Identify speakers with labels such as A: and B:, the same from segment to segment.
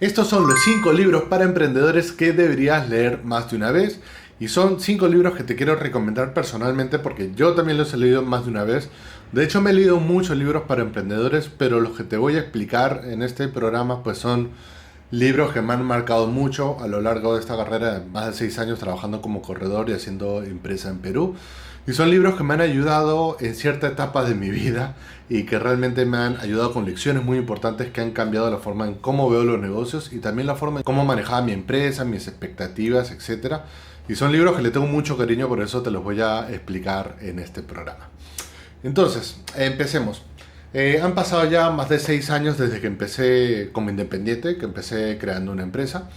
A: Estos son los 5 libros para emprendedores que deberías leer más de una vez. Y son 5 libros que te quiero recomendar personalmente porque yo también los he leído más de una vez. De hecho me he leído muchos libros para emprendedores, pero los que te voy a explicar en este programa pues son libros que me han marcado mucho a lo largo de esta carrera de más de 6 años trabajando como corredor y haciendo empresa en Perú. Y son libros que me han ayudado en cierta etapa de mi vida y que realmente me han ayudado con lecciones muy importantes que han cambiado la forma en cómo veo los negocios y también la forma en cómo manejaba mi empresa, mis expectativas, etcétera. Y son libros que le tengo mucho cariño, por eso te los voy a explicar en este programa. Entonces, empecemos. Han pasado ya más de 6 años desde que empecé como independiente, que empecé creando una empresa.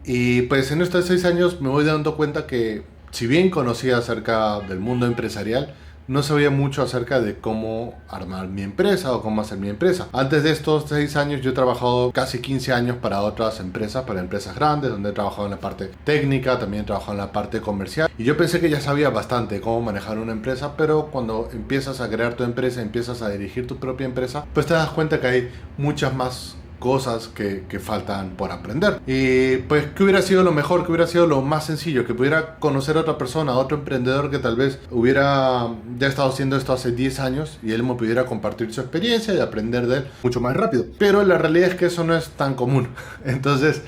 A: Y pues en estos 6 años me voy dando cuenta que si bien conocía acerca del mundo empresarial, no sabía mucho acerca de cómo armar mi empresa o cómo hacer mi empresa. Antes de estos 6 años yo he trabajado casi 15 años para otras empresas, para empresas grandes, donde he trabajado en la parte técnica, también he trabajado en la parte comercial. Y yo pensé que ya sabía bastante de cómo manejar una empresa, pero cuando empiezas a crear tu empresa, empiezas a dirigir tu propia empresa, pues te das cuenta que hay muchas más cosas que faltan por aprender. Y pues, ¿qué hubiera sido lo mejor? ¿Qué hubiera sido lo más sencillo? Que pudiera conocer a otra persona, a otro emprendedor que tal vez hubiera ya estado haciendo esto hace 10 años y él me pudiera compartir su experiencia y aprender de él mucho más rápido. Pero la realidad es que eso no es tan común. Entonces,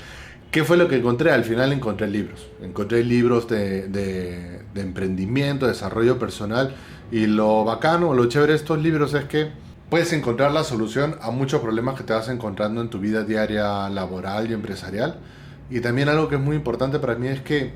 A: ¿qué fue lo que encontré? Al final encontré libros. Encontré libros de emprendimiento, de desarrollo personal. Y lo bacano, lo chévere de estos libros es que puedes encontrar la solución a muchos problemas que te vas encontrando en tu vida diaria laboral y empresarial. Y también algo que es muy importante para mí es que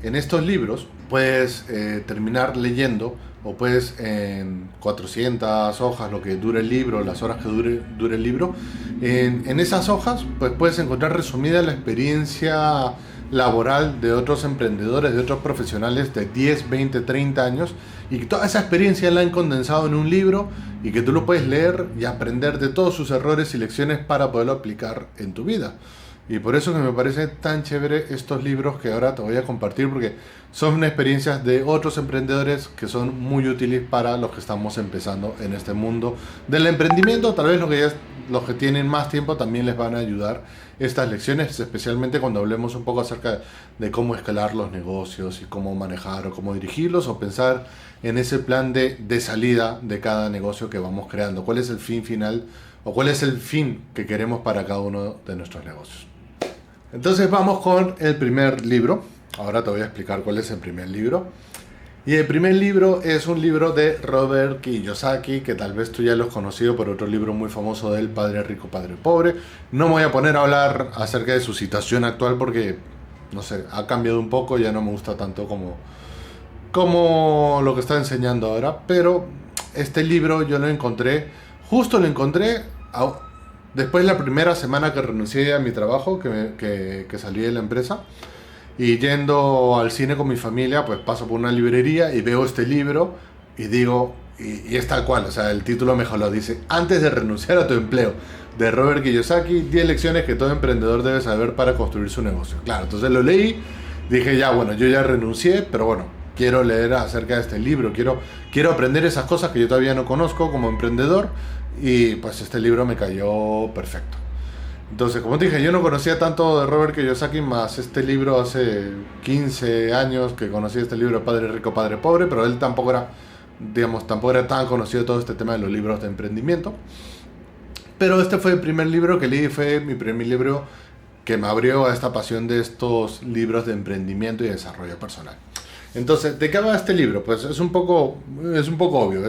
A: en estos libros puedes terminar leyendo o puedes en 400 hojas, lo que dure el libro, las horas que dure el libro, en esas hojas pues puedes encontrar resumida la experiencia laboral de otros emprendedores, de otros profesionales de 10, 20, 30 años y que toda esa experiencia la han condensado en un libro y que tú lo puedes leer y aprender de todos sus errores y lecciones para poderlo aplicar en tu vida. Y por eso que me parece tan chévere estos libros que ahora te voy a compartir porque son experiencias de otros emprendedores que son muy útiles para los que estamos empezando en este mundo del emprendimiento. Tal vez los que tienen más tiempo también les van a ayudar estas lecciones, especialmente cuando hablemos un poco acerca de cómo escalar los negocios y cómo manejar o cómo dirigirlos o pensar en ese plan de salida de cada negocio que vamos creando. ¿Cuál es el fin final o cuál es el fin que queremos para cada uno de nuestros negocios? Entonces vamos con el primer libro. Ahora te voy a explicar cuál es el primer libro. Y el primer libro es un libro de Robert Kiyosaki, que tal vez tú ya lo has conocido por otro libro muy famoso de él, Padre Rico, Padre Pobre. No me voy a poner a hablar acerca de su situación actual porque, no sé, ha cambiado un poco, ya no me gusta tanto como lo que está enseñando ahora. Pero este libro yo lo encontré, justo lo encontré después de la primera semana que renuncié a mi trabajo, que salí de la empresa. Y yendo al cine con mi familia, pues paso por una librería y veo este libro y digo, y es tal cual, o sea, el título mejor lo dice, Antes de renunciar a tu empleo, de Robert Kiyosaki, 10 lecciones que todo emprendedor debe saber para construir su negocio. Claro, entonces lo leí, dije ya, bueno, yo ya renuncié, pero bueno, quiero leer acerca de este libro, quiero aprender esas cosas que yo todavía no conozco como emprendedor y pues este libro me cayó perfecto. Entonces, como te dije, yo no conocía tanto de Robert Kiyosaki, más este libro hace 15 años que conocí este libro, Padre Rico, Padre Pobre, pero él tampoco era, digamos, tampoco era tan conocido todo este tema de los libros de emprendimiento. Pero este fue el primer libro que leí, fue mi primer libro que me abrió a esta pasión de estos libros de emprendimiento y desarrollo personal. Entonces, ¿de qué va este libro? Pues es un poco obvio,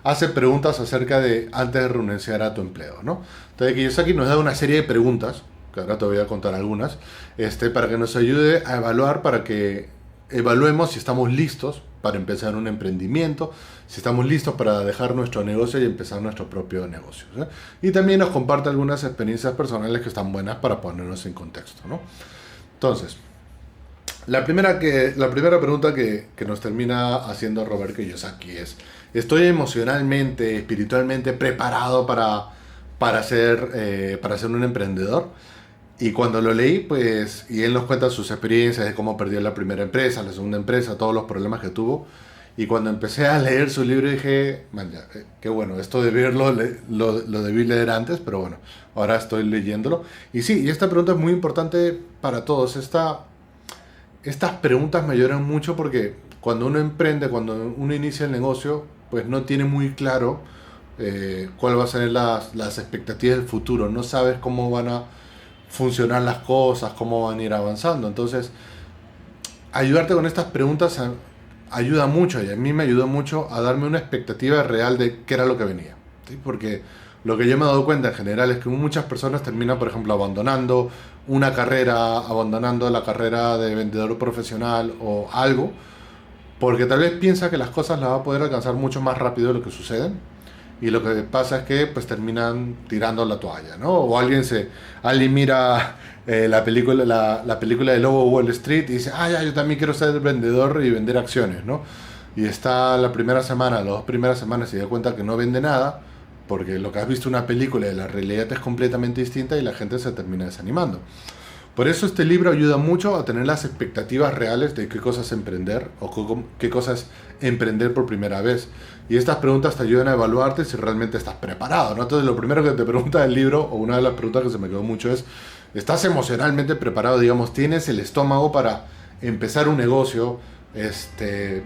A: hace preguntas acerca de antes de renunciar a tu empleo, ¿no? Entonces Kiyosaki nos da una serie de preguntas, que ahora te voy a contar algunas, para que nos ayude a evaluar, para que evaluemos si estamos listos para empezar un emprendimiento, si estamos listos para dejar nuestro negocio y empezar nuestro propio negocio, ¿sí? Y también nos comparte algunas experiencias personales que están buenas para ponernos en contexto, ¿no? Entonces, la primera pregunta que nos termina haciendo Robert Kiyosaki es: ¿estoy emocionalmente, espiritualmente preparado para ser un emprendedor? Y cuando lo leí, pues, y él nos cuenta sus experiencias de cómo perdió la primera empresa, la segunda empresa, todos los problemas que tuvo. Y cuando empecé a leer su libro dije, man, ya, qué bueno, esto de verlo lo debí leer antes, pero bueno, ahora estoy leyéndolo. Y sí, y esta pregunta es muy importante para todos. Estas preguntas me ayudan mucho porque cuando uno emprende, cuando uno inicia el negocio, pues no tiene muy claro cuál va a ser las expectativas del futuro. No sabes cómo van a funcionar las cosas, cómo van a ir avanzando. Entonces, ayudarte con estas preguntas ayuda mucho y a mí me ayudó mucho a darme una expectativa real de qué era lo que venía. ¿Sí? Porque lo que yo me he dado cuenta en general es que muchas personas terminan, por ejemplo, abandonando una carrera, abandonando la carrera de vendedor profesional o algo, porque tal vez piensa que las cosas las va a poder alcanzar mucho más rápido de lo que suceden. Y lo que pasa es que pues terminan tirando la toalla, ¿no? O alguien mira la película de Lobo Wall Street y dice, ah, ya, yo también quiero ser vendedor y vender acciones, ¿no? Y está la primera semana, las 2 primeras semanas y se da cuenta que no vende nada, porque lo que has visto en una película y la realidad es completamente distinta y la gente se termina desanimando. Por eso este libro ayuda mucho a tener las expectativas reales de qué cosas emprender o qué cosas emprender por primera vez. Y estas preguntas te ayudan a evaluarte si realmente estás preparado, ¿no? Entonces lo primero que te pregunta el libro, o una de las preguntas que se me quedó mucho es, ¿estás emocionalmente preparado? Digamos, ¿tienes el estómago para empezar un negocio? Que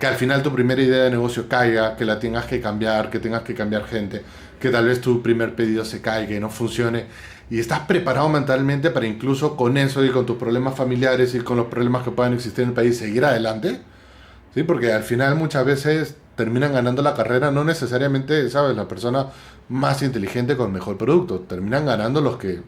A: al final tu primera idea de negocio caiga, que la tengas que cambiar, que tengas que cambiar gente, que tal vez tu primer pedido se caiga y no funcione. Y estás preparado mentalmente para incluso con eso y con tus problemas familiares y con los problemas que puedan existir en el país seguir adelante. ¿Sí? Porque al final muchas veces terminan ganando la carrera, no necesariamente, ¿sabes?, la persona más inteligente con mejor producto. Terminan ganando los que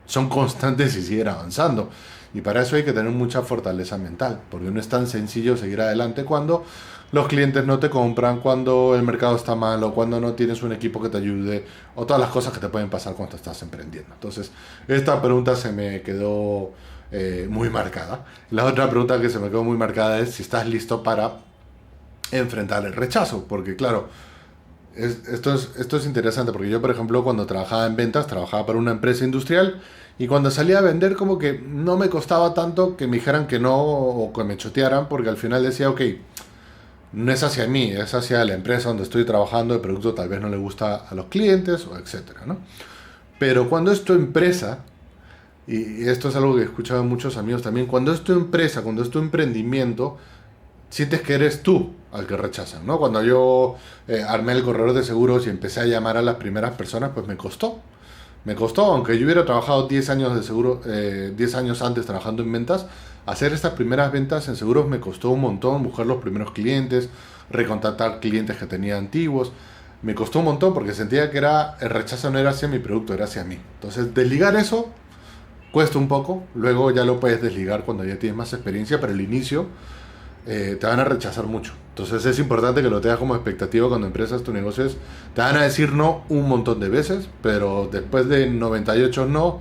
A: son constantes y siguen avanzando. Y para eso hay que tener mucha fortaleza mental, porque no es tan sencillo seguir adelante cuando los clientes no te compran, cuando el mercado está mal o cuando no tienes un equipo que te ayude o todas las cosas que te pueden pasar cuando estás emprendiendo. Entonces, esta pregunta se me quedó muy marcada. La otra pregunta que se me quedó muy marcada es si estás listo para enfrentar el rechazo, porque claro, esto es interesante porque yo, por ejemplo, cuando trabajaba en ventas, trabajaba para una empresa industrial y cuando salía a vender como que no me costaba tanto que me dijeran que no o que me chotearan porque al final decía, ok, no es hacia mí, es hacia la empresa donde estoy trabajando, el producto tal vez no le gusta a los clientes o etcétera, ¿no? Pero cuando es tu empresa, y esto es algo que he escuchado de muchos amigos también, cuando es tu empresa, cuando es tu emprendimiento, sientes que eres tú al que rechazan, ¿no? Cuando yo armé el corredor de seguros y empecé a llamar a las primeras personas, pues me costó. Me costó, aunque yo hubiera trabajado 10 años de seguro, 10 años antes trabajando en ventas, hacer estas primeras ventas en seguros me costó un montón, buscar los primeros clientes, recontactar clientes que tenía antiguos. Me costó un montón porque sentía que el rechazo no era hacia mi producto, era hacia mí. Entonces, desligar eso cuesta un poco, luego ya lo puedes desligar cuando ya tienes más experiencia, pero el inicio te van a rechazar mucho. Entonces es importante que lo tengas como expectativa cuando empiezas tu negocio. Te van a decir no un montón de veces, pero después de 98 no,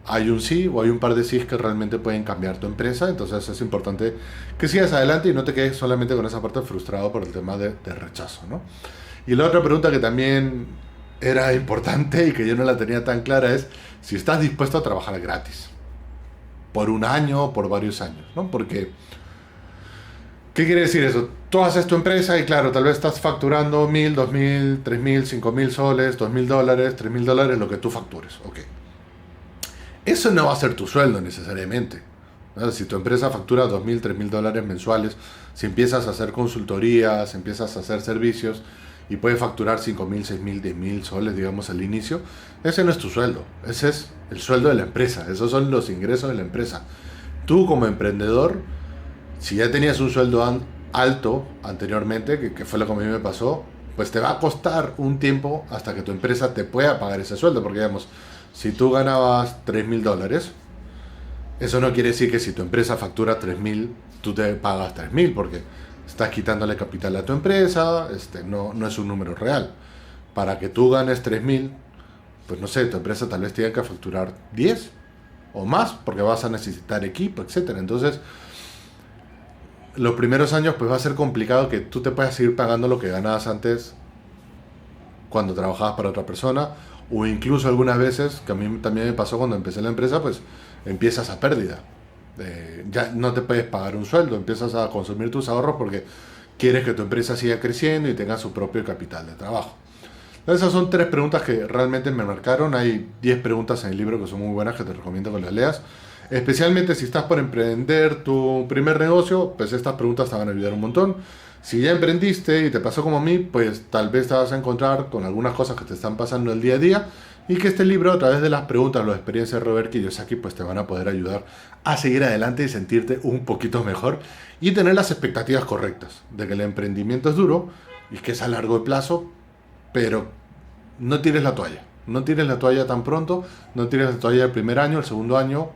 A: hay un sí o hay un par de sí que realmente pueden cambiar tu empresa. Entonces es importante que sigas adelante y no te quedes solamente con esa parte frustrado por el tema de rechazo, ¿no? Y la otra pregunta que también era importante y que yo no la tenía tan clara es si estás dispuesto a trabajar gratis. Por un año o por varios años, ¿no? Porque ¿qué quiere decir eso? Tú haces tu empresa y claro, tal vez estás facturando 1.000, 2.000, 3.000, 5.000 soles, $2.000, $3.000, lo que tú factures. Ok. Eso no va a ser tu sueldo necesariamente, ¿no? Si tu empresa factura 2.000, $3.000 mensuales, si empiezas a hacer consultorías, empiezas a hacer servicios y puedes facturar 5.000, 6.000, 10.000 soles, digamos, al inicio, ese no es tu sueldo. Ese es el sueldo de la empresa. Esos son los ingresos de la empresa. Tú como emprendedor, si ya tenías un sueldo alto anteriormente, que fue lo que a mí me pasó, pues te va a costar un tiempo hasta que tu empresa te pueda pagar ese sueldo. Porque, digamos, si tú ganabas $3.000, eso no quiere decir que si tu empresa factura 3.000, tú te pagas 3.000, porque estás quitándole capital a tu empresa, no es un número real. Para que tú ganes 3.000, pues no sé, tu empresa tal vez tenga que facturar 10 o más, porque vas a necesitar equipo, etcétera. Entonces, los primeros años pues va a ser complicado que tú te puedas seguir pagando lo que ganabas antes cuando trabajabas para otra persona, o incluso algunas veces, que a mí también me pasó cuando empecé la empresa, pues empiezas a pérdida. Ya no te puedes pagar un sueldo, empiezas a consumir tus ahorros porque quieres que tu empresa siga creciendo y tenga su propio capital de trabajo. Esas son 3 preguntas que realmente me marcaron. Hay 10 preguntas en el libro que son muy buenas, que te recomiendo que las leas. Especialmente si estás por emprender tu primer negocio, pues estas preguntas te van a ayudar un montón. Si ya emprendiste y te pasó como a mí, pues tal vez te vas a encontrar con algunas cosas que te están pasando el día a día y que este libro, a través de las preguntas, las experiencias de Robert Kiyosaki, pues te van a poder ayudar a seguir adelante y sentirte un poquito mejor y tener las expectativas correctas de que el emprendimiento es duro y que es a largo plazo, pero no tires la toalla. No tires la toalla tan pronto, no tires la toalla el primer año, el segundo año,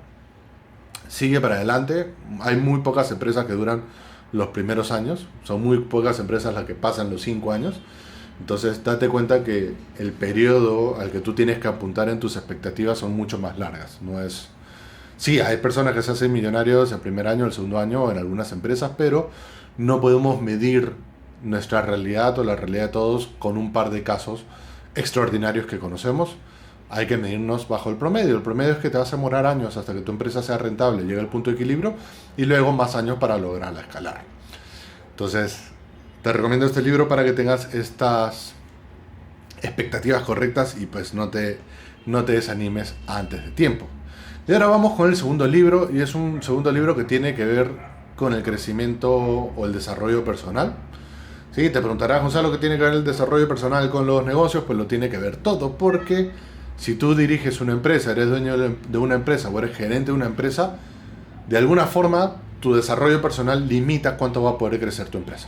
A: sigue para adelante. Hay muy pocas empresas que duran los primeros años, son muy pocas empresas las que pasan los 5 años. Entonces date cuenta que el periodo al que tú tienes que apuntar en tus expectativas son mucho más largas. No es... Sí, hay personas que se hacen millonarios el primer año, el segundo año en algunas empresas, pero no podemos medir nuestra realidad o la realidad de todos con un par de casos extraordinarios que conocemos. Hay que medirnos bajo el promedio. El promedio es que te vas a demorar años hasta que tu empresa sea rentable, llegue al punto de equilibrio, y luego más años para lograrla escalar. Entonces, te recomiendo este libro para que tengas estas expectativas correctas y pues no te desanimes antes de tiempo. Y ahora vamos con el segundo libro, y es un segundo libro que tiene que ver con el crecimiento o el desarrollo personal. Sí, te preguntarás, Gonzalo, ¿qué tiene que ver el desarrollo personal con los negocios? Pues lo tiene que ver todo, porque si tú diriges una empresa, eres dueño de una empresa o eres gerente de una empresa, de alguna forma tu desarrollo personal limita cuánto va a poder crecer tu empresa.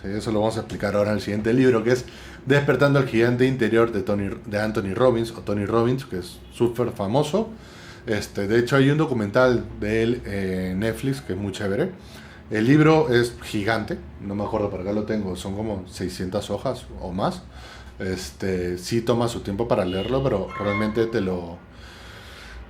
A: Sí, eso lo vamos a explicar ahora en el siguiente libro, que es Despertando al Gigante Interior de Anthony Robbins, o Tony Robbins, que es súper famoso. De hecho, hay un documental de él en Netflix que es muy chévere. El libro es gigante, no me acuerdo, por acá lo tengo, son como 600 hojas o más. Sí toma su tiempo para leerlo, pero realmente te lo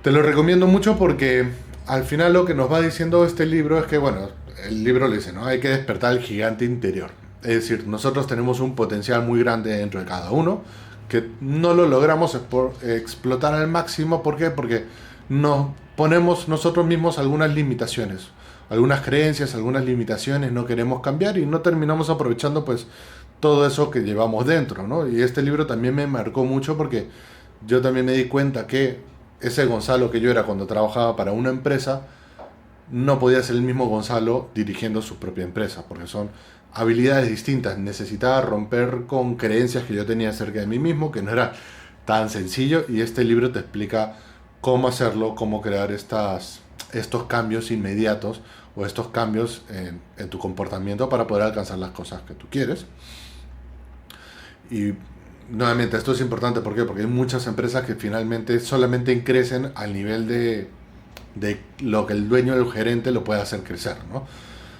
A: recomiendo mucho, porque al final lo que nos va diciendo este libro es que, bueno, el libro le dice, ¿no? Hay que despertar el gigante interior. Es decir, nosotros tenemos un potencial muy grande dentro de cada uno, que no lo logramos explotar al máximo. ¿Por qué? Porque nos ponemos nosotros mismos algunas limitaciones, algunas creencias, algunas limitaciones, no queremos cambiar y no terminamos aprovechando pues todo eso que llevamos dentro, ¿no? Y este libro también me marcó mucho, porque yo también me di cuenta que ese Gonzalo que yo era cuando trabajaba para una empresa no podía ser el mismo Gonzalo dirigiendo su propia empresa, porque son habilidades distintas. Necesitaba romper con creencias que yo tenía acerca de mí mismo, que no era tan sencillo, y este libro te explica cómo hacerlo, cómo crear estos cambios inmediatos o estos cambios en tu comportamiento para poder alcanzar las cosas que tú quieres. Y nuevamente, esto es importante. ¿Por qué? Porque hay muchas empresas que finalmente solamente crecen al nivel de lo que el dueño o el gerente lo puede hacer crecer, ¿no?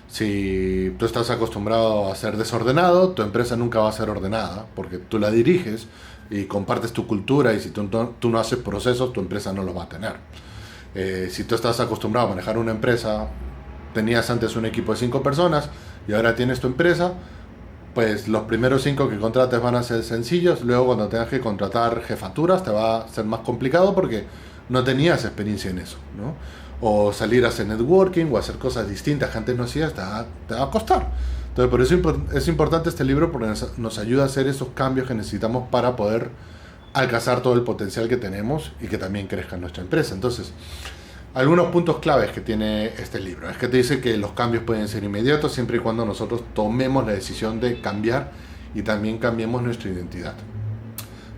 A: Si tú estás acostumbrado a ser desordenado, tu empresa nunca va a ser ordenada, porque tú la diriges y compartes tu cultura, y si tú no haces procesos, tu empresa no los va a tener. Si tú estás acostumbrado a manejar una empresa, tenías antes un equipo de 5 personas y ahora tienes tu empresa, pues los primeros 5 que contrates van a ser sencillos. Luego, cuando tengas que contratar jefaturas, te va a ser más complicado porque no tenías experiencia en eso, ¿no? O salir a hacer networking o hacer cosas distintas que antes no hacías, te va a costar. Entonces, por eso es importante este libro, porque nos ayuda a hacer esos cambios que necesitamos para poder alcanzar todo el potencial que tenemos y que también crezca nuestra empresa. Entonces, algunos puntos claves que tiene este libro es que te dice que los cambios pueden ser inmediatos siempre y cuando nosotros tomemos la decisión de cambiar y también cambiemos nuestra identidad.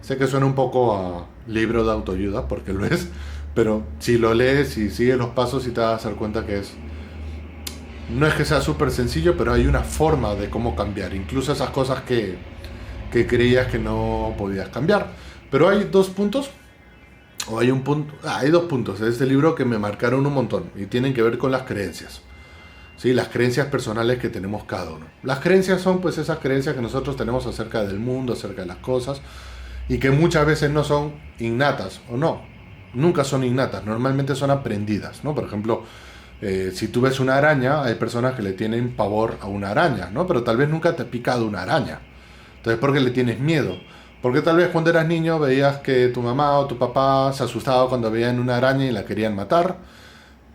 A: Sé que suena un poco a libro de autoayuda, porque lo es, pero si lo lees y sigues los pasos, y te vas a dar cuenta que no es que sea súper sencillo, pero hay una forma de cómo cambiar, incluso esas cosas que creías que no podías cambiar. Pero hay 2 puntos, o hay un punto, hay 2 puntos de este libro que me marcaron un montón y tienen que ver con las creencias. ¿Sí? Las creencias personales que tenemos cada uno. Las creencias son pues esas creencias que nosotros tenemos acerca del mundo, acerca de las cosas, y que muchas veces no son innatas, o no, nunca son innatas, normalmente son aprendidas, ¿no? Por ejemplo, si tú ves una araña, hay personas que le tienen pavor a una araña, ¿no? Pero tal vez nunca te ha picado una araña. Entonces, ¿por qué le tienes miedo? Porque tal vez cuando eras niño veías que tu mamá o tu papá se asustaba cuando veían una araña y la querían matar.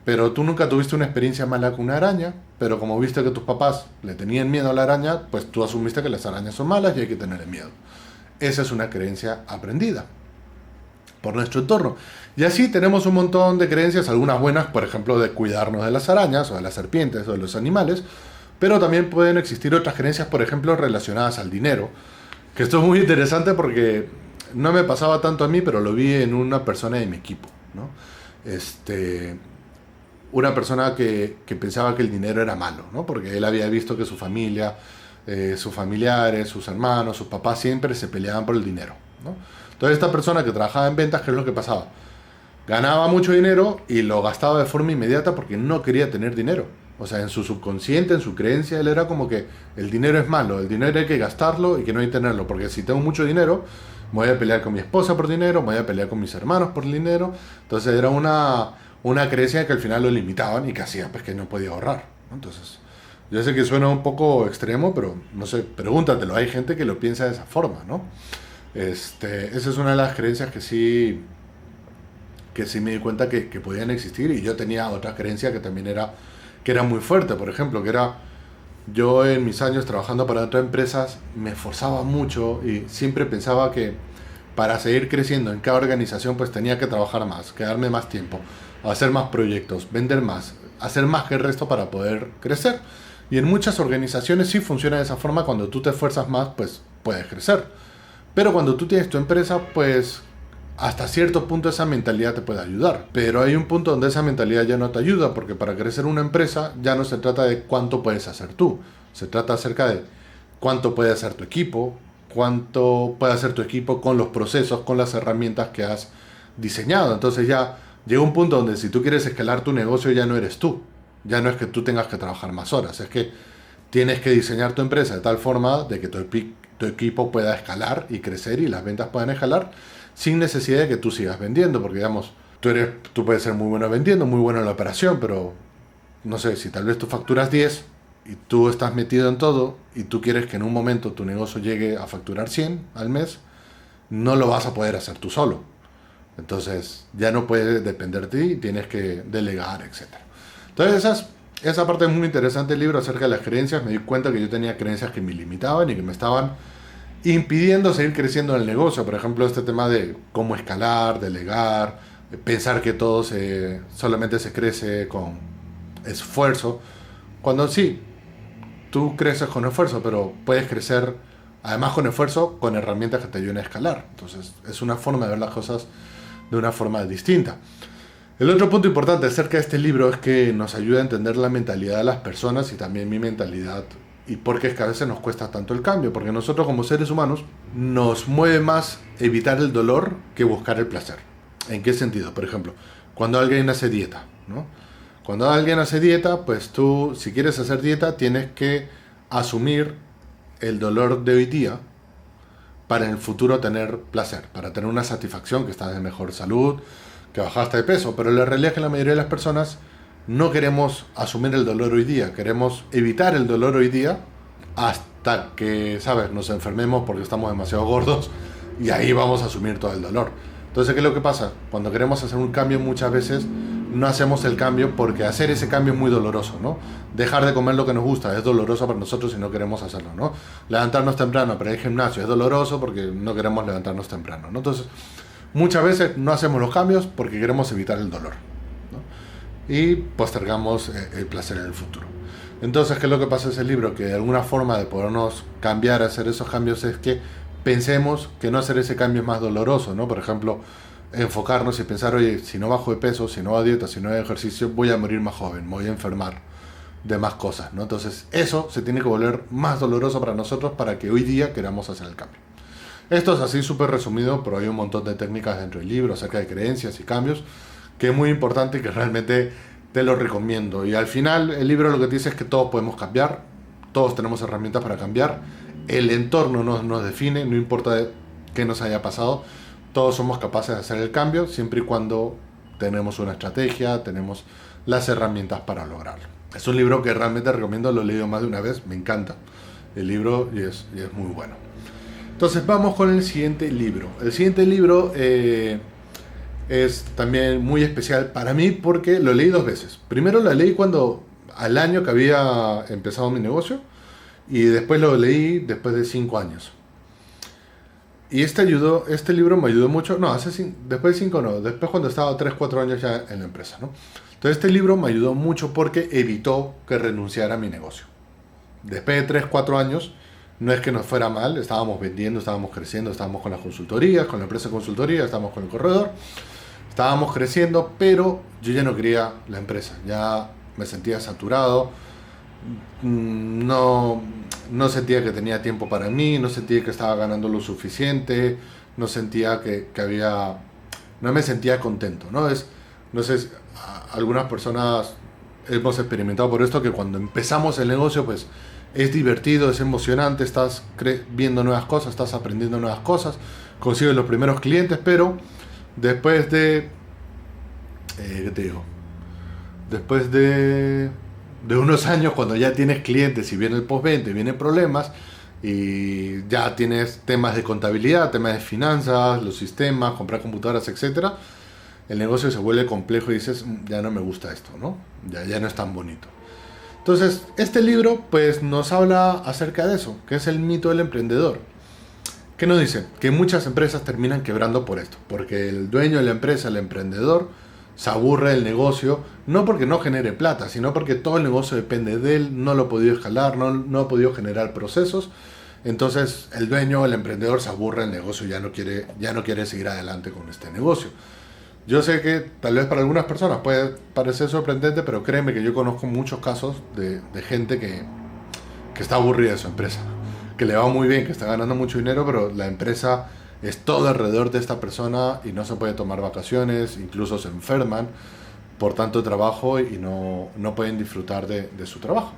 A: pero tú nunca tuviste una experiencia mala con una araña, pero como viste que tus papás le tenían miedo a la araña, pues tú asumiste que las arañas son malas y hay que tenerle miedo. Esa es una creencia aprendida por nuestro entorno. Y así tenemos un montón de creencias, algunas buenas, por ejemplo, de cuidarnos de las arañas o de las serpientes o de los animales, pero también pueden existir otras creencias, por ejemplo, relacionadas al dinero, que esto es muy interesante porque no me pasaba tanto a mí, pero lo vi en una persona de mi equipo, ¿no? Una persona que pensaba que el dinero era malo, ¿no? Porque él había visto que su familia, sus familiares, sus hermanos, sus papás siempre se peleaban por el dinero, ¿no? Entonces esta persona que trabajaba en ventas, ¿qué es lo que pasaba? Ganaba mucho dinero y lo gastaba de forma inmediata porque no quería tener dinero. O sea, en su subconsciente, en su creencia, él era como que el dinero es malo, el dinero hay que gastarlo y que no hay que tenerlo, porque si tengo mucho dinero, me voy a pelear con mi esposa por dinero, me voy a pelear con mis hermanos por dinero. Entonces era una creencia que al final lo limitaban y que hacía pues que no podía ahorrar, ¿no? Entonces, yo sé que suena un poco extremo, pero no sé, pregúntatelo, hay gente que lo piensa de esa forma, ¿no? Esa es una de las creencias que sí me di cuenta que podían existir, y yo tenía otra creencia que era muy fuerte, por ejemplo, que era, yo en mis años trabajando para otras empresas me esforzaba mucho y siempre pensaba que para seguir creciendo en cada organización pues tenía que trabajar más, quedarme más tiempo, hacer más proyectos, vender más, hacer más que el resto para poder crecer. Y en muchas organizaciones sí funciona de esa forma, cuando tú te esfuerzas más pues puedes crecer. Pero cuando tú tienes tu empresa, pues hasta cierto punto esa mentalidad te puede ayudar. Pero hay un punto donde esa mentalidad ya no te ayuda, porque para crecer una empresa ya no se trata de cuánto puedes hacer tú. Se trata acerca de cuánto puede hacer tu equipo, cuánto puede hacer tu equipo con los procesos, con las herramientas que has diseñado. Entonces ya llega un punto donde si tú quieres escalar tu negocio ya no eres tú. Ya no es que tú tengas que trabajar más horas, es que tienes que diseñar tu empresa de tal forma de que tu equipo pueda escalar y crecer y las ventas puedan escalar sin necesidad de que tú sigas vendiendo, porque digamos, tú puedes ser muy bueno vendiendo, muy bueno en la operación, pero no sé, si tal vez tú facturas 10 y tú estás metido en todo y tú quieres que en un momento tu negocio llegue a facturar 100 al mes, no lo vas a poder hacer tú solo. Entonces ya no puede depender de ti, tienes que delegar, etcétera. Entonces esa parte es muy interesante del libro acerca de las creencias. Me di cuenta que yo tenía creencias que me limitaban y que me estaban impidiendo seguir creciendo en el negocio. Por ejemplo, este tema de cómo escalar, delegar, pensar que todo solamente se crece con esfuerzo. Cuando sí, tú creces con esfuerzo, pero puedes crecer además con esfuerzo con herramientas que te ayuden a escalar. Entonces es una forma de ver las cosas de una forma distinta. El otro punto importante acerca de este libro es que nos ayuda a entender la mentalidad de las personas y también mi mentalidad, y por qué es que a veces nos cuesta tanto el cambio, porque nosotros como seres humanos nos mueve más evitar el dolor que buscar el placer. ¿En qué sentido? Por ejemplo, cuando alguien hace dieta, ¿no? Cuando alguien hace dieta, pues tú, si quieres hacer dieta, tienes que asumir el dolor de hoy día para en el futuro tener placer, para tener una satisfacción, que estás en mejor salud, que bajaste de peso. Pero la realidad es que la mayoría de las personas no queremos asumir el dolor hoy día, queremos evitar el dolor hoy día hasta que, ¿sabes?, nos enfermemos porque estamos demasiado gordos, y ahí vamos a asumir todo el dolor. Entonces, ¿qué es lo que pasa? Cuando queremos hacer un cambio, muchas veces no hacemos el cambio porque hacer ese cambio es muy doloroso, ¿no? Dejar de comer lo que nos gusta es doloroso para nosotros si no queremos hacerlo, ¿no? Levantarnos temprano para ir al gimnasio es doloroso porque no queremos levantarnos temprano, ¿no? Entonces, muchas veces no hacemos los cambios porque queremos evitar el dolor, ¿no? Y postergamos el placer en el futuro. Entonces, ¿qué es lo que pasa en ese libro? Que de alguna forma de podernos cambiar, hacer esos cambios, es que pensemos que no hacer ese cambio es más doloroso, ¿no? Por ejemplo, enfocarnos y pensar, oye, si no bajo de peso, si no hago dieta, si no hago ejercicio, voy a morir más joven, me voy a enfermar de más cosas, ¿no? Entonces, eso se tiene que volver más doloroso para nosotros para que hoy día queramos hacer el cambio. Esto es así súper resumido, pero hay un montón de técnicas dentro del libro acerca de creencias y cambios, que es muy importante y que realmente te lo recomiendo. Y al final el libro lo que te dice es que todos podemos cambiar, todos tenemos herramientas para cambiar, el entorno nos define, no importa qué nos haya pasado, todos somos capaces de hacer el cambio siempre y cuando tenemos una estrategia, tenemos las herramientas para lograrlo. Es un libro que realmente recomiendo, lo he leído más de una vez, me encanta el libro y es muy bueno. Entonces vamos con el siguiente libro. El siguiente libro es también muy especial para mí porque lo leí 2 veces. Primero lo leí cuando al año que había empezado mi negocio y después lo leí después de 5 años. Y este libro me ayudó mucho, no, después de 5 no, después cuando estaba 3 4 años ya en la empresa, ¿no? Entonces este libro me ayudó mucho porque evitó que renunciara a mi negocio. Después de 3 4 años, no es que nos fuera mal, estábamos vendiendo, estábamos creciendo, estábamos con las consultorías, con la empresa de consultoría, estábamos con el corredor, estábamos creciendo, pero yo ya no quería la empresa, ya me sentía saturado, no, no sentía que tenía tiempo para mí, no sentía que estaba ganando lo suficiente, no sentía que había, no me sentía contento, ¿no? No sé, algunas personas hemos experimentado por esto que cuando empezamos el negocio, pues es divertido, es emocionante, estás viendo nuevas cosas, estás aprendiendo nuevas cosas, consigues los primeros clientes, pero después de, ¿qué te digo? Después de unos años, cuando ya tienes clientes y viene el postventa y vienen problemas, y ya tienes temas de contabilidad, temas de finanzas, los sistemas, comprar computadoras, etcétera, el negocio se vuelve complejo y dices, ya no me gusta esto, ¿no? Ya no es tan bonito. Entonces, este libro pues nos habla acerca de eso, que es el mito del emprendedor. ¿Qué nos dice? Que muchas empresas terminan quebrando por esto, porque el dueño de la empresa, el emprendedor, se aburre del negocio, no porque no genere plata, sino porque todo el negocio depende de él, no lo ha podido escalar, no ha podido generar procesos. Entonces el dueño, el emprendedor se aburre del negocio, ya no quiere seguir adelante con este negocio. Yo sé que tal vez para algunas personas puede parecer sorprendente, pero créeme que yo conozco muchos casos de gente que está aburrida de su empresa, que le va muy bien, que está ganando mucho dinero, pero la empresa es todo alrededor de esta persona y no se puede tomar vacaciones, incluso se enferman por tanto trabajo y no pueden disfrutar de su trabajo.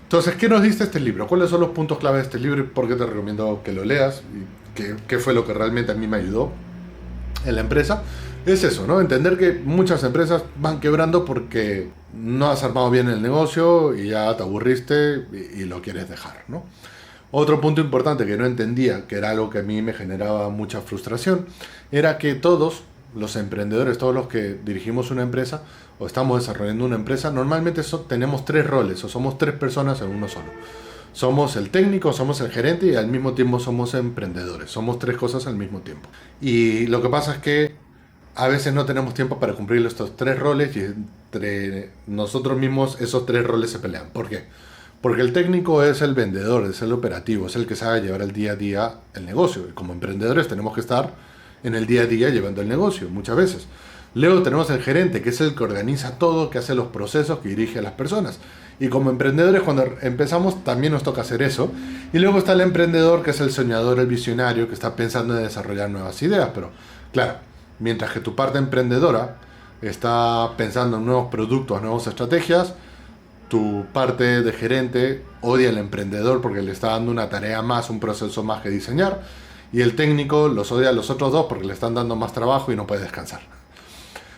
A: Entonces, ¿qué nos dice este libro? ¿Cuáles son los puntos clave de este libro y por qué te recomiendo que lo leas? ¿Y qué fue lo que realmente a mí me ayudó en la empresa? Es eso, ¿no? Entender que muchas empresas van quebrando porque no has armado bien el negocio y ya te aburriste y lo quieres dejar, ¿no? Otro punto importante que no entendía, que era algo que a mí me generaba mucha frustración, era que todos los emprendedores, todos los que dirigimos una empresa o estamos desarrollando una empresa, normalmente tenemos 3 roles o somos 3 personas en uno solo. Somos el técnico, somos el gerente y al mismo tiempo somos emprendedores. Somos 3 cosas al mismo tiempo. Y lo que pasa es que a veces no tenemos tiempo para cumplir estos 3 roles y entre nosotros mismos esos 3 roles se pelean. ¿Por qué? Porque el técnico es el vendedor, es el operativo, es el que sabe llevar el día a día el negocio. Y como emprendedores tenemos que estar en el día a día llevando el negocio, muchas veces. Luego tenemos el gerente, que es el que organiza todo, que hace los procesos, que dirige a las personas. Y como emprendedores, cuando empezamos, también nos toca hacer eso. Y luego está el emprendedor, que es el soñador, el visionario, que está pensando en desarrollar nuevas ideas. Pero, claro, mientras que tu parte emprendedora está pensando en nuevos productos, nuevas estrategias, tu parte de gerente odia al emprendedor porque le está dando una tarea más, un proceso más que diseñar. Y el técnico los odia a los otros dos porque le están dando más trabajo y no puede descansar.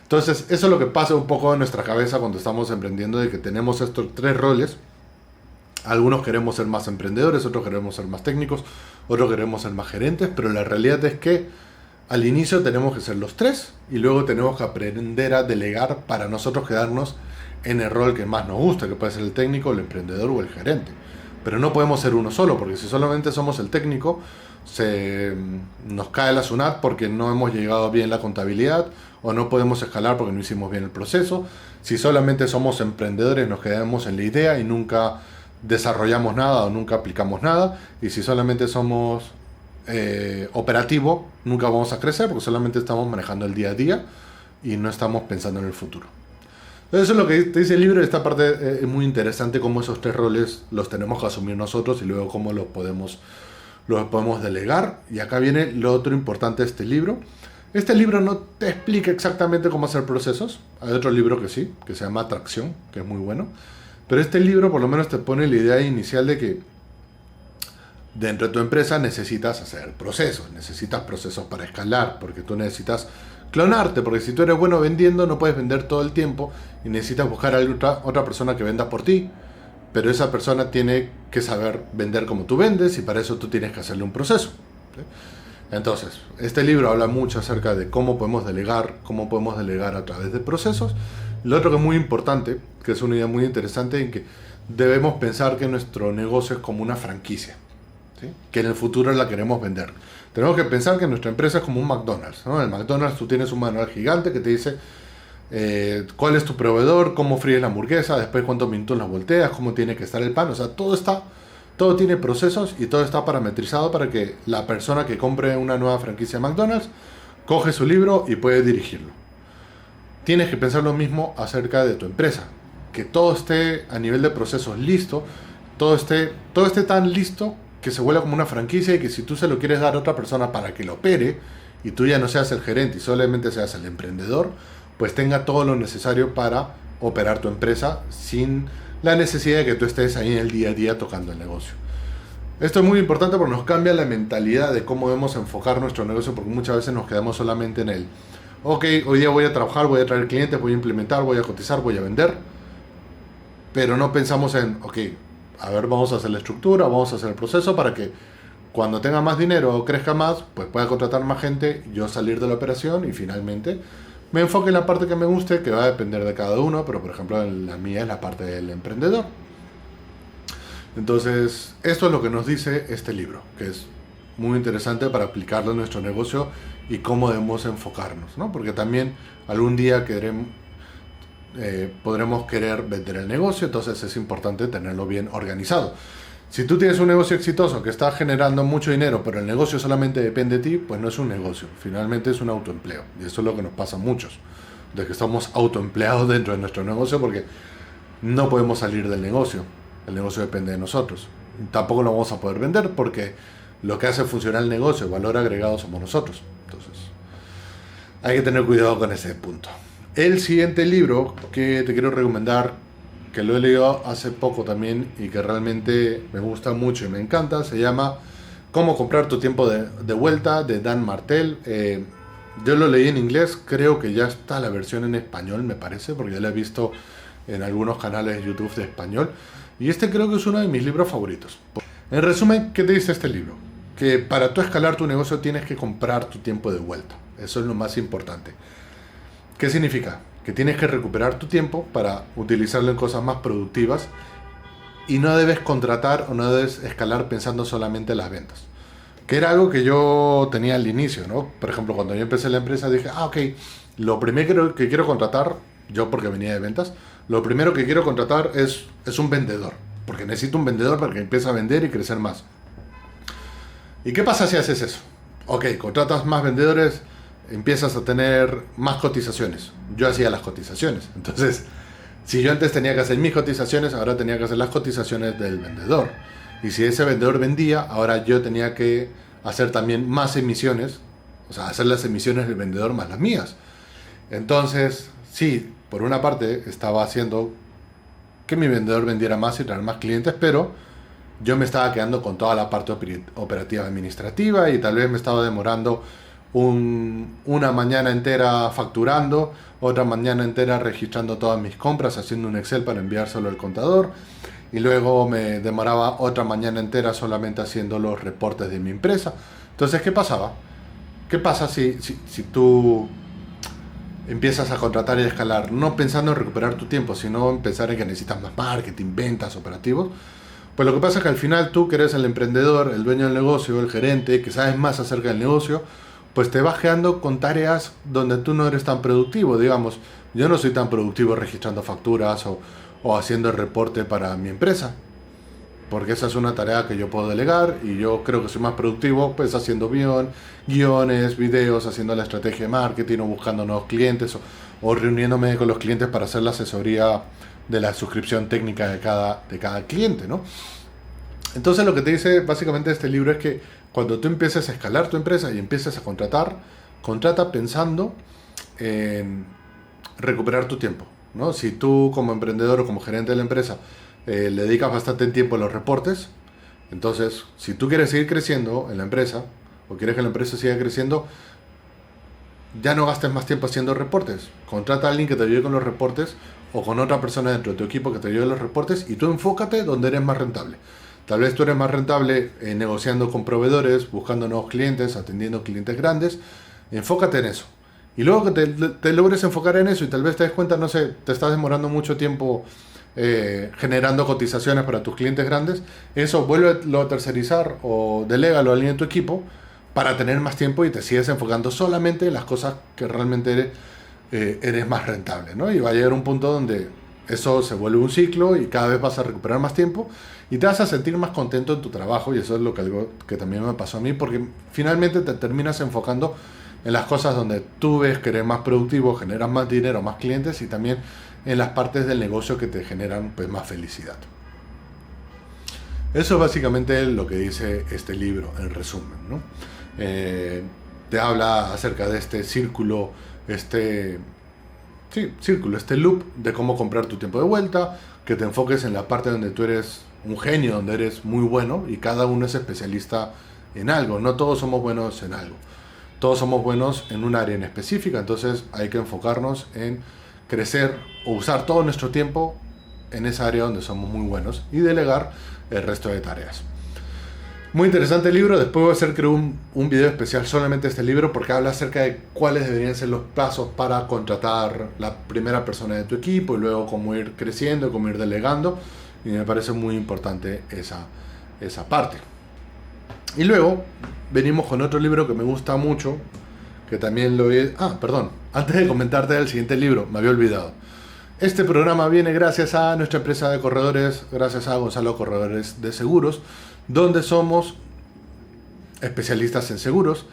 A: Entonces, eso es lo que pasa un poco en nuestra cabeza cuando estamos emprendiendo, de que tenemos estos 3 roles. Algunos queremos ser más emprendedores, otros queremos ser más técnicos, otros queremos ser más gerentes, pero la realidad es que al inicio tenemos que ser los 3 y luego tenemos que aprender a delegar para nosotros quedarnos en el rol que más nos gusta, que puede ser el técnico, el emprendedor o el gerente. Pero no podemos ser uno solo, porque si solamente somos el técnico, nos cae la SUNAT porque no hemos llegado bien la contabilidad, o no podemos escalar porque no hicimos bien el proceso. Si solamente somos emprendedores, nos quedamos en la idea y nunca desarrollamos nada o nunca aplicamos nada. Y si solamente somos operativo, nunca vamos a crecer porque solamente estamos manejando el día a día y no estamos pensando en el futuro. Eso es lo que te dice el libro. Esta parte es muy interesante, cómo esos 3 roles los tenemos que asumir nosotros y luego cómo los podemos delegar. Y acá viene lo otro importante de este libro. Este libro no te explica exactamente cómo hacer procesos. Hay otro libro que sí, que se llama Atracción, que es muy bueno. Pero este libro por lo menos te pone la idea inicial de que dentro de tu empresa necesitas hacer procesos. Necesitas procesos para escalar, porque tú necesitas clonarte, porque si tú eres bueno vendiendo no puedes vender todo el tiempo y necesitas buscar a otra persona que venda por ti, pero esa persona tiene que saber vender como tú vendes y para eso tú tienes que hacerle un proceso, ¿sí? Entonces, este libro habla mucho acerca de cómo podemos delegar a través de procesos. Lo otro que es muy importante, que es una idea muy interesante, en que debemos pensar que nuestro negocio es como una franquicia, ¿sí? Que en el futuro la queremos vender. Tenemos que pensar que nuestra empresa es como un McDonald's, ¿no? En el McDonald's tú tienes un manual gigante que te dice cuál es tu proveedor, cómo fríes la hamburguesa, después cuántos minutos la volteas, cómo tiene que estar el pan. O sea, todo tiene procesos y todo está parametrizado para que la persona que compre una nueva franquicia de McDonald's coge su libro y puede dirigirlo. Tienes que pensar lo mismo acerca de tu empresa, que todo esté a nivel de procesos listo, todo esté tan listo que se vuelva como una franquicia, y que si tú se lo quieres dar a otra persona para que lo opere y tú ya no seas el gerente y solamente seas el emprendedor, pues tenga todo lo necesario para operar tu empresa sin la necesidad de que tú estés ahí en el día a día tocando el negocio. Esto es muy importante porque nos cambia la mentalidad de cómo debemos enfocar nuestro negocio, porque muchas veces nos quedamos solamente en el ok, hoy día voy a trabajar, voy a traer clientes, voy a implementar, voy a cotizar, voy a vender, pero no pensamos en ok, a ver, vamos a hacer la estructura, vamos a hacer el proceso para que cuando tenga más dinero o crezca más, pues pueda contratar más gente, yo salir de la operación y finalmente me enfoque en la parte que me guste, que va a depender de cada uno, pero por ejemplo la mía es la parte del emprendedor. Entonces, esto es lo que nos dice este libro, que es muy interesante para aplicarlo en nuestro negocio y cómo debemos enfocarnos, ¿no? Porque también algún día podremos querer vender el negocio, entonces es importante tenerlo bien organizado. Si tú tienes un negocio exitoso que está generando mucho dinero, pero el negocio solamente depende de ti, pues no es un negocio, finalmente es un autoempleo. Y eso es lo que nos pasa a muchos, de que estamos autoempleados dentro de nuestro negocio porque no podemos salir del negocio. El negocio depende de nosotros. Tampoco lo vamos a poder vender porque lo que hace funcionar el negocio, el valor agregado, somos nosotros. Entonces, hay que tener cuidado con ese punto. El siguiente libro que te quiero recomendar, que lo he leído hace poco también y que realmente me gusta mucho y me encanta, se llama Cómo comprar tu tiempo de vuelta, de Dan Martell. Yo lo leí en inglés, creo que ya está la versión en español, me parece, porque ya la he visto en algunos canales de YouTube de español. Y este creo que es uno de mis libros favoritos. En resumen, ¿qué te dice este libro? Que para tú escalar tu negocio tienes que comprar tu tiempo de vuelta. Eso es lo más importante. ¿Qué significa? Que tienes que recuperar tu tiempo para utilizarlo en cosas más productivas y no debes contratar o no debes escalar pensando solamente en las ventas. Que era algo que yo tenía al inicio, ¿no? Por ejemplo, cuando yo empecé la empresa dije, ok, lo primero que quiero contratar, yo porque venía de ventas, lo primero que quiero contratar es un vendedor, porque necesito un vendedor para que empiece a vender y crecer más. ¿Y qué pasa si haces eso? Ok, contratas más vendedores, empiezas a tener más cotizaciones. Yo hacía las cotizaciones. Entonces, si yo antes tenía que hacer mis cotizaciones, ahora tenía que hacer las cotizaciones del vendedor. Y si ese vendedor vendía, ahora yo tenía que hacer también más emisiones, o sea, hacer las emisiones del vendedor más las mías. Entonces, sí, por una parte estaba haciendo que mi vendedor vendiera más y traer más clientes, pero yo me estaba quedando con toda la parte operativa administrativa y tal vez me estaba demorando una mañana entera facturando, otra mañana entera registrando todas mis compras, haciendo un Excel para enviárselo al contador, y luego me demoraba otra mañana entera solamente haciendo los reportes de mi empresa. Entonces, ¿qué pasaba? ¿Qué pasa si tú empiezas a contratar y a escalar, no pensando en recuperar tu tiempo, sino en pensar en que necesitas más marketing, ventas, operativos? Pues lo que pasa es que al final tú, que eres el emprendedor, el dueño del negocio, el gerente, que sabes más acerca del negocio, pues te vas quedando con tareas donde tú no eres tan productivo. Digamos, yo no soy tan productivo registrando facturas o haciendo el reporte para mi empresa, porque esa es una tarea que yo puedo delegar y yo creo que soy más productivo pues haciendo guiones, videos, haciendo la estrategia de marketing o buscando nuevos clientes o reuniéndome con los clientes para hacer la asesoría de la suscripción técnica de cada cliente, ¿no? Entonces lo que te dice básicamente este libro es que cuando tú empieces a escalar tu empresa y empieces a contrata pensando en recuperar tu tiempo, ¿no? Si tú como emprendedor o como gerente de la empresa le dedicas bastante tiempo a los reportes, entonces si tú quieres seguir creciendo en la empresa o quieres que la empresa siga creciendo, ya no gastes más tiempo haciendo reportes. Contrata a alguien que te ayude con los reportes o con otra persona dentro de tu equipo que te ayude en los reportes y tú enfócate donde eres más rentable. Tal vez tú eres más rentable negociando con proveedores, buscando nuevos clientes, atendiendo clientes grandes. Enfócate en eso. Y luego que te logres enfocar en eso y tal vez te des cuenta, no sé, te estás demorando mucho tiempo generando cotizaciones para tus clientes grandes, eso vuélvelo a tercerizar o delégalo a alguien de tu equipo para tener más tiempo y te sigues enfocando solamente en las cosas que realmente eres más rentable, ¿no? Y va a llegar un punto donde eso se vuelve un ciclo y cada vez vas a recuperar más tiempo y te vas a sentir más contento en tu trabajo, y eso es algo que también me pasó a mí, porque finalmente te terminas enfocando en las cosas donde tú ves que eres más productivo, generas más dinero, más clientes, y también en las partes del negocio que te generan pues más felicidad. Eso es básicamente lo que dice este libro, en resumen, ¿no? Te habla acerca de este círculo, este loop de cómo comprar tu tiempo de vuelta, que te enfoques en la parte donde tú eres un genio, donde eres muy bueno, y cada uno es especialista en algo. No todos somos buenos en algo. Todos somos buenos en un área en específica, entonces hay que enfocarnos en crecer o usar todo nuestro tiempo en esa área donde somos muy buenos y delegar el resto de tareas. Muy interesante el libro. Después voy a hacer, creo, un video especial solamente de este libro, porque habla acerca de cuáles deberían ser los pasos para contratar la primera persona de tu equipo y luego cómo ir creciendo, cómo ir delegando, y me parece muy importante esa parte. Y luego venimos con otro libro que me gusta mucho, que también lo he... antes de comentarte del siguiente libro, me había olvidado. Este programa viene gracias a nuestra empresa de corredores, gracias a Gonzalo Corredores de Seguros, donde somos especialistas en seguros,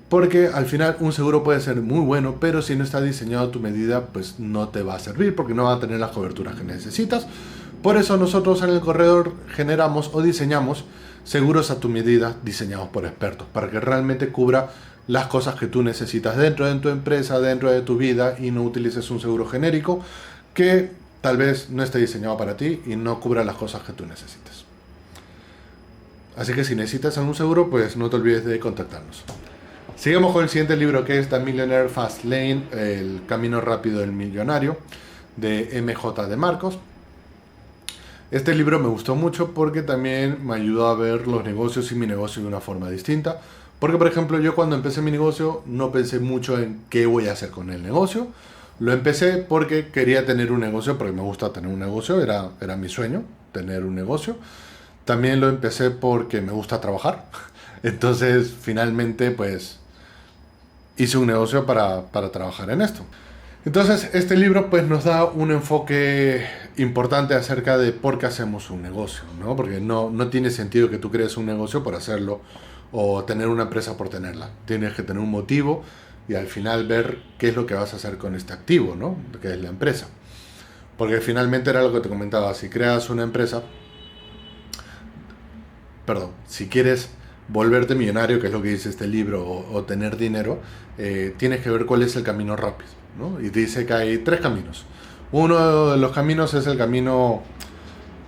A: porque al final un seguro puede ser muy bueno, pero si no está diseñado a tu medida, pues no te va a servir, porque no va a tener las coberturas que necesitas. Por eso nosotros en el corredor generamos o diseñamos seguros a tu medida, diseñados por expertos, para que realmente cubra las cosas que tú necesitas dentro de tu empresa, dentro de tu vida, y no utilices un seguro genérico que tal vez no esté diseñado para ti y no cubra las cosas que tú necesitas. Así que si necesitas algún seguro, pues no te olvides de contactarnos. Sigamos con el siguiente libro, que es The Millionaire Fast Lane, El Camino Rápido del Millonario, de MJ de Marcos. Este libro me gustó mucho porque también me ayudó a ver los negocios y mi negocio de una forma distinta. Porque, por ejemplo, yo cuando empecé mi negocio no pensé mucho en qué voy a hacer con el negocio. Lo empecé porque quería tener un negocio, porque me gusta tener un negocio, era mi sueño, tener un negocio. También lo empecé porque me gusta trabajar. Entonces, finalmente, pues, hice un negocio para trabajar en esto. Entonces, este libro pues nos da un enfoque importante acerca de por qué hacemos un negocio, ¿no? Porque no tiene sentido que tú crees un negocio por hacerlo o tener una empresa por tenerla. Tienes que tener un motivo y al final ver qué es lo que vas a hacer con este activo, ¿no? Que es la empresa. Porque finalmente era lo que te comentaba, si creas una empresa, si quieres volverte millonario, que es lo que dice este libro, o tener dinero, tienes que ver cuál es el camino rápido, ¿no? Y dice que hay 3 caminos. Uno de los caminos es el camino,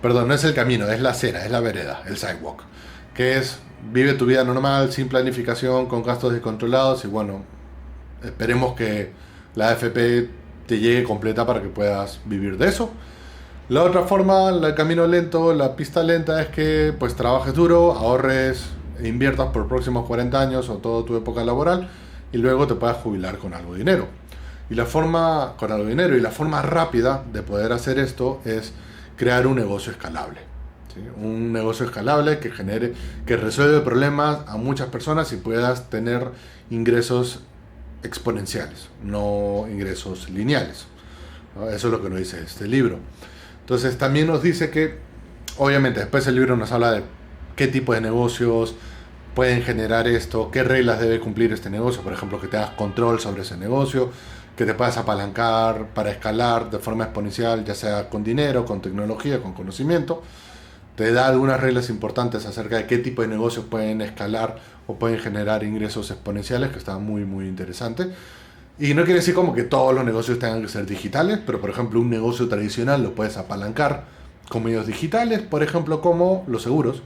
A: no es el camino, es la acera, es la vereda, el sidewalk, que es vive tu vida normal, sin planificación, con gastos descontrolados, y bueno, esperemos que la AFP te llegue completa para que puedas vivir de eso. La otra forma, el camino lento, la pista lenta, es que pues trabajes duro, ahorres e inviertas por los próximos 40 años o toda tu época laboral, y luego te puedas jubilar con algo de dinero. Y la forma rápida de poder hacer esto es crear un negocio escalable, ¿sí? Un negocio escalable que resuelve problemas a muchas personas y puedas tener ingresos exponenciales, no ingresos lineales, ¿no? Eso es lo que nos dice este libro. Entonces también nos dice que, obviamente, después el libro nos habla de qué tipo de negocios pueden generar esto, qué reglas debe cumplir este negocio, por ejemplo, que te hagas control sobre ese negocio, que te puedas apalancar para escalar de forma exponencial, ya sea con dinero, con tecnología, con conocimiento. Te da algunas reglas importantes acerca de qué tipo de negocios pueden escalar o pueden generar ingresos exponenciales, que está muy, muy interesante. Y no quiere decir como que todos los negocios tengan que ser digitales, pero por ejemplo un negocio tradicional lo puedes apalancar con medios digitales, por ejemplo como los seguros,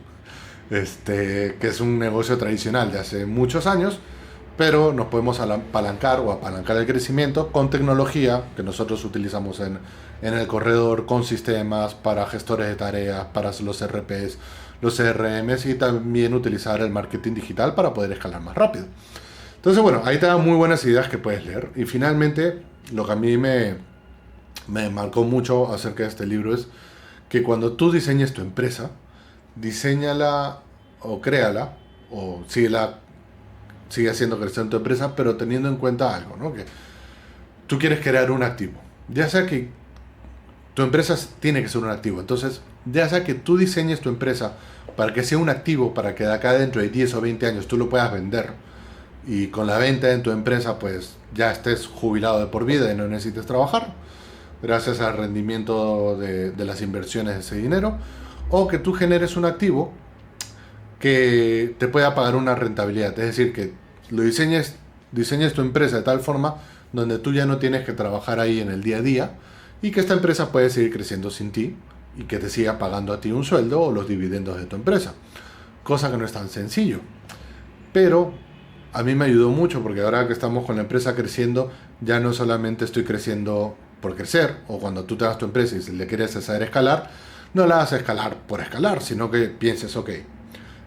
A: que es un negocio tradicional de hace muchos años, pero nos podemos apalancar o apalancar el crecimiento con tecnología que nosotros utilizamos en el corredor, con sistemas para gestores de tareas, para los RPs, los CRMs, y también utilizar el marketing digital para poder escalar más rápido. Entonces, bueno, ahí te dan muy buenas ideas que puedes leer. Y finalmente, lo que a mí me marcó mucho acerca de este libro es que cuando tú diseñes tu empresa, diséñala o créala o sigue haciendo crecer tu empresa, pero teniendo en cuenta algo, ¿no? Que tú quieres crear un activo. Ya sea que tu empresa tiene que ser un activo. Entonces, ya sea que tú diseñes tu empresa para que sea un activo, para que de acá dentro de 10 o 20 años tú lo puedas vender, y con la venta en tu empresa pues ya estés jubilado de por vida y no necesites trabajar, gracias al rendimiento de las inversiones de ese dinero, o que tú generes un activo que te pueda pagar una rentabilidad, es decir, que lo diseñes tu empresa de tal forma donde tú ya no tienes que trabajar ahí en el día a día y que esta empresa puede seguir creciendo sin ti y que te siga pagando a ti un sueldo o los dividendos de tu empresa, cosa que no es tan sencillo, pero a mí me ayudó mucho porque ahora que estamos con la empresa creciendo, ya no solamente estoy creciendo por crecer, o cuando tú te das tu empresa y le quieres hacer escalar, no la vas a escalar por escalar, sino que pienses, ok,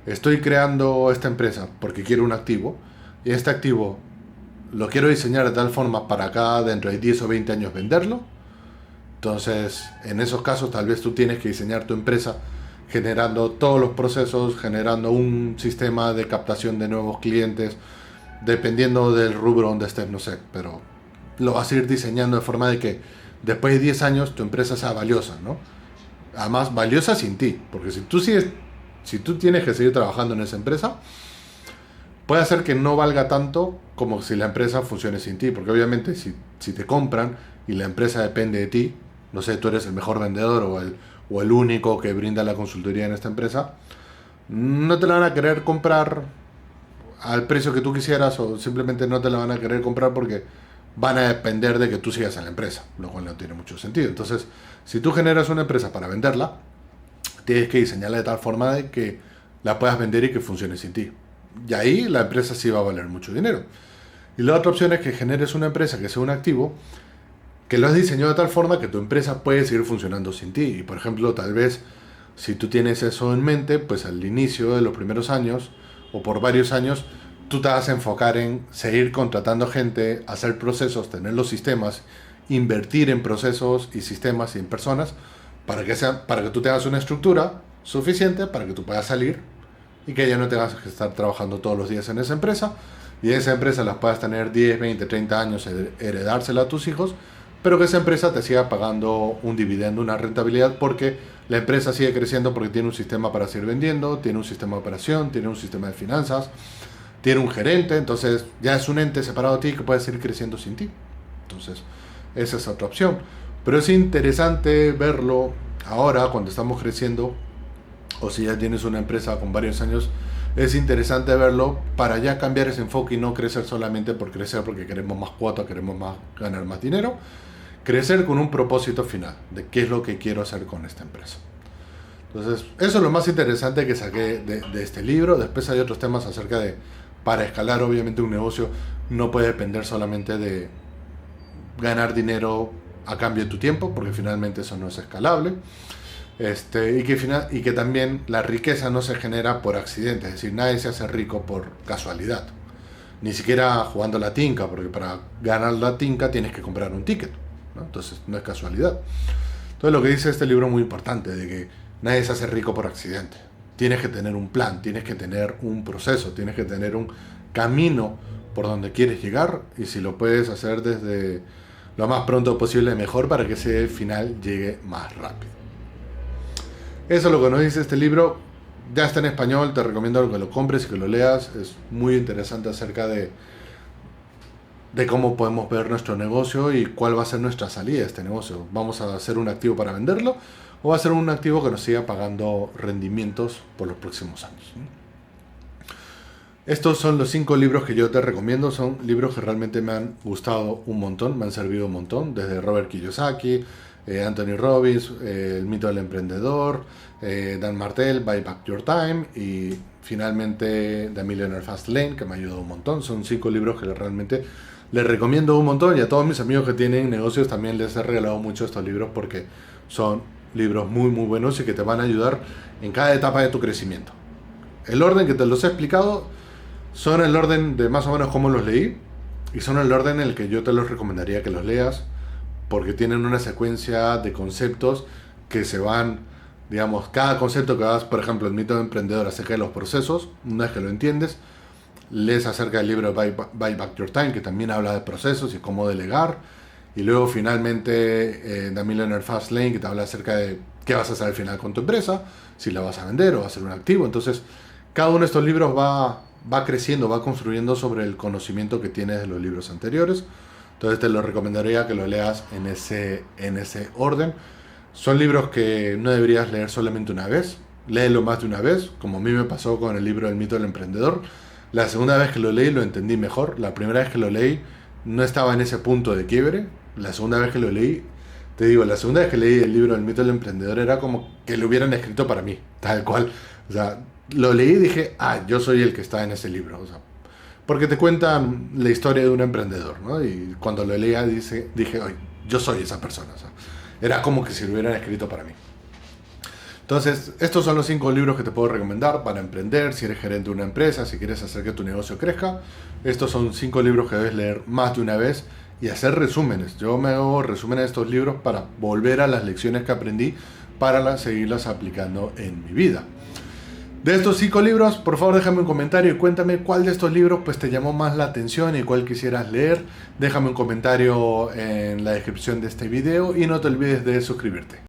A: estoy creando esta empresa porque quiero un activo, y este activo lo quiero diseñar de tal forma para acá dentro de 10 o 20 años venderlo. Entonces, en esos casos tal vez tú tienes que diseñar tu empresa generando todos los procesos, generando un sistema de captación de nuevos clientes, dependiendo del rubro donde estés, no sé, pero lo vas a ir diseñando de forma de que después de 10 años tu empresa sea valiosa, ¿no? Además, valiosa sin ti, porque si tú tienes que seguir trabajando en esa empresa, puede hacer que no valga tanto como si la empresa funcione sin ti, porque obviamente si te compran y la empresa depende de ti, no sé, tú eres el mejor vendedor o el único que brinda la consultoría en esta empresa, no te la van a querer comprar al precio que tú quisieras, o simplemente no te la van a querer comprar porque van a depender de que tú sigas en la empresa, lo cual no tiene mucho sentido. Entonces, si tú generas una empresa para venderla, tienes que diseñarla de tal forma de que la puedas vender y que funcione sin ti. Y ahí la empresa sí va a valer mucho dinero. Y la otra opción es que generes una empresa que sea un activo, que lo has diseñado de tal forma que tu empresa puede seguir funcionando sin ti. Y por ejemplo, tal vez si tú tienes eso en mente, pues al inicio de los primeros años o por varios años, tú te vas a enfocar en seguir contratando gente, hacer procesos, tener los sistemas, invertir en procesos y sistemas y en personas para que tú tengas una estructura suficiente para que tú puedas salir y que ya no tengas que estar trabajando todos los días en esa empresa, y esa empresa las puedas tener 10, 20, 30 años, heredársela a tus hijos, pero que esa empresa te siga pagando un dividendo, una rentabilidad, porque la empresa sigue creciendo porque tiene un sistema para seguir vendiendo, tiene un sistema de operación, tiene un sistema de finanzas, tiene un gerente, entonces ya es un ente separado de ti que puede seguir creciendo sin ti. Entonces, esa es otra opción. Pero es interesante verlo ahora cuando estamos creciendo, o si ya tienes una empresa con varios años, es interesante verlo para ya cambiar ese enfoque y no crecer solamente por crecer porque queremos más cuota, queremos ganar más dinero. Crecer con un propósito final de qué es lo que quiero hacer con esta empresa. Entonces, eso es lo más interesante que saqué de este libro. Después hay otros temas acerca de, para escalar obviamente un negocio, no puede depender solamente de ganar dinero a cambio de tu tiempo, porque finalmente eso no es escalable. Y que también la riqueza no se genera por accidente, es decir, nadie se hace rico por casualidad, ni siquiera jugando la tinca, porque para ganar la tinca tienes que comprar un ticket, ¿no? Entonces no es casualidad. Entonces lo que dice este libro es muy importante, de que nadie se hace rico por accidente. Tienes que tener un plan, tienes que tener un proceso, tienes que tener un camino por donde quieres llegar, y si lo puedes hacer desde lo más pronto posible, mejor, para que ese final llegue más rápido. Eso es lo que nos dice este libro. Ya está en español, te recomiendo que lo compres y que lo leas. Es muy interesante acerca de cómo podemos ver nuestro negocio y cuál va a ser nuestra salida de este negocio. ¿Vamos a hacer un activo para venderlo o va a ser un activo que nos siga pagando rendimientos por los próximos años? Estos son los 5 libros que yo te recomiendo. Son libros que realmente me han gustado un montón, me han servido un montón, desde Robert Kiyosaki, Anthony Robbins, El mito del emprendedor, Dan Martell, Buy Back Your Time y finalmente The Millionaire Fast Lane, que me ha ayudado un montón. Son 5 libros que realmente les recomiendo un montón y a todos mis amigos que tienen negocios también les he regalado mucho estos libros porque son libros muy muy buenos y que te van a ayudar en cada etapa de tu crecimiento. El orden que te los he explicado son el orden de más o menos cómo los leí y son el orden en el que yo te los recomendaría que los leas porque tienen una secuencia de conceptos que se van, digamos, cada concepto que vas, por ejemplo, el mito del emprendedor acerca de los procesos, una vez que lo entiendes, lees acerca del libro Buy Back Your Time, que también habla de procesos y cómo delegar, y luego finalmente The Millionaire Fast Lane, que te habla acerca de qué vas a hacer al final con tu empresa, si la vas a vender o va a ser un activo. Entonces, cada uno de estos libros va creciendo, va construyendo sobre el conocimiento que tienes de los libros anteriores. Entonces te lo recomendaría que lo leas en ese orden. Son libros que no deberías leer solamente una vez. Léelo más de una vez, como a mí me pasó con el libro El mito del emprendedor. La segunda vez que lo leí lo entendí mejor. La primera vez que lo leí no estaba en ese punto de quiebre. La segunda vez que lo leí, te digo, la segunda vez que leí el libro El mito del emprendedor era como que lo hubieran escrito para mí, tal cual. O sea, lo leí y dije, yo soy el que está en ese libro. O sea, porque te cuentan la historia de un emprendedor, ¿no? Y cuando lo leía dije, oye, yo soy esa persona. O sea, era como que si lo hubieran escrito para mí. Entonces, estos son los 5 libros que te puedo recomendar para emprender, si eres gerente de una empresa, si quieres hacer que tu negocio crezca. Estos son 5 libros que debes leer más de una vez y hacer resúmenes. Yo me hago resúmenes de estos libros para volver a las lecciones que aprendí para seguirlas aplicando en mi vida. De estos 5 libros, por favor déjame un comentario y cuéntame cuál de estos libros pues te llamó más la atención y cuál quisieras leer. Déjame un comentario en la descripción de este video y no te olvides de suscribirte.